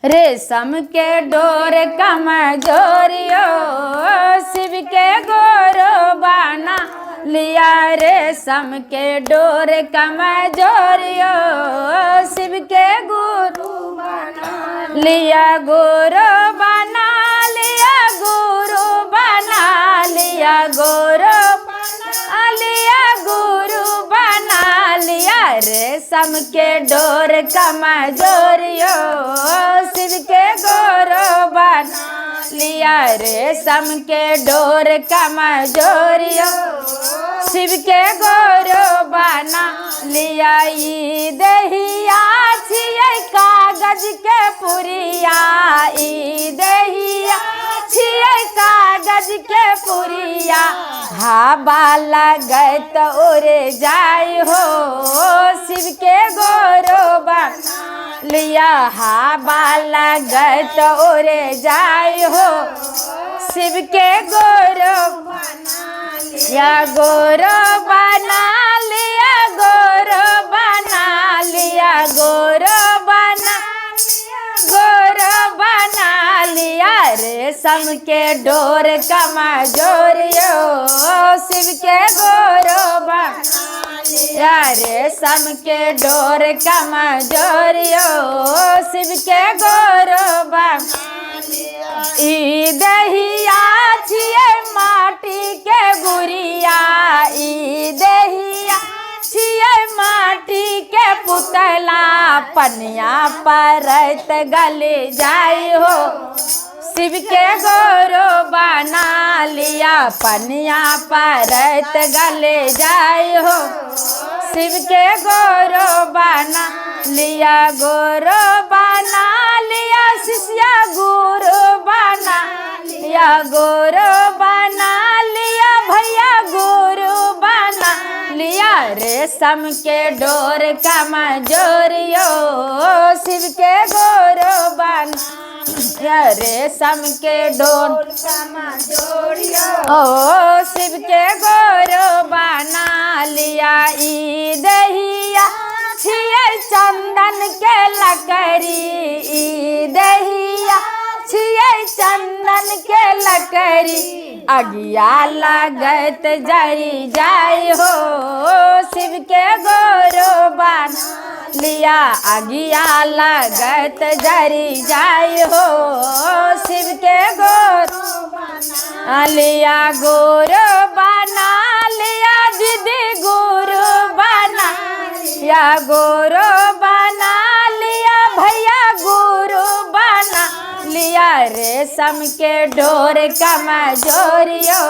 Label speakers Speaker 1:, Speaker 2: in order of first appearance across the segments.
Speaker 1: रेशम के डोर कमजोरियो शिव के गोरो बना लिया। रेशम के डोर कमजोरियो शिव के गुरु बना लिया। गुरु बना लिया, गुरु बना लिया, गुरु बना लिया, गुरु बना लिया। रेशम के डोर कमजोरियो शिव के गोरो बना लिया। रेशम के डोर कमजोरियो शिव के गोरो बना लिया। ई दहिया छियै कागज के पुरिया, ई दहिया छियै कागज के पुरिया। हवा लगत उड़ जाय हो शिव के गोरो बना लिया। हवा लगत उड़ जाय हो शिव के गोरो बना लिया। गोरो बना लिया, गोरो बना लिया, गोरो बना लिया, गोरो बना लिया। रेशम के डोर कमजोरियो शिव के गोरो बना लिया। रेशम के डोर कमजोरियो शिव के गोरो बना लिया। ई दहिया छियै माटी के गुड़िया, ई दहिया छियै माटी के पुतला। पनिया परत गल जाय हो शिव के गोरो बना लिया। पनिया परत गल जाय हो शिव के गोरो बना लिया। गोरो बना लिया, शिष्या गुरु बना लिया, गोरो बना लिया, भैया गुरु बना लिया। रेशम के डोर कमजोरियो शिव के गोरो बना। रेशम के डोर कमजोरियो ओ शिव के गोरो बना लिया। ई दहिया छियै चंदन के लकड़ी, ई दहिया छियै चंदन के लकड़ी। अगिया लगत जरी जाय हो शिव के गोरो बना लिया। अगिया लगत जरी जाय हो शिव के गोरो बना लिया। गोरो बना लिया, दीदी गुरु बना लिया, गोरो बना लिया, भैया गुरु बना लिया। रेशम के डोर कमजोरियो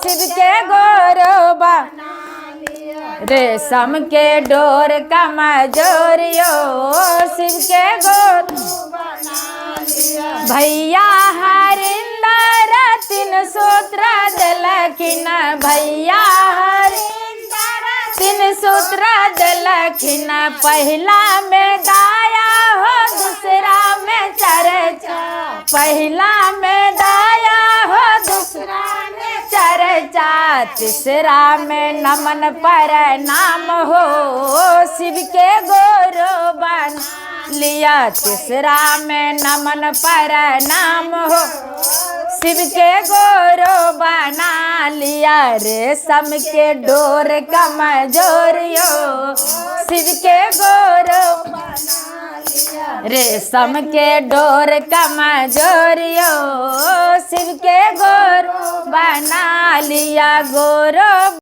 Speaker 1: शिव के गोरो बना लिया। रेशम के डोर कमजोरियो शिव के गोरो बना लिया। भैया हरिंदर 3 सूत्र दिलखिन, भैया हरिंदर 3 सूत्र दिलखिन। पहला में दाया हो, दूसरा में चर्चा। पहला में दाया हो, दूसरा में चर्चा। तीसरा में नमन प्रणाम हो शिव के गोरो बना लिया। तीसरा में नमन प्रणाम हो शिव के गोरो बना लिया। रेशम के डोर कमजोरियो शिव के गोरो बना लिया। रेशम के डोर कमजोरियो शिव के गोरो बना लिया। गोरो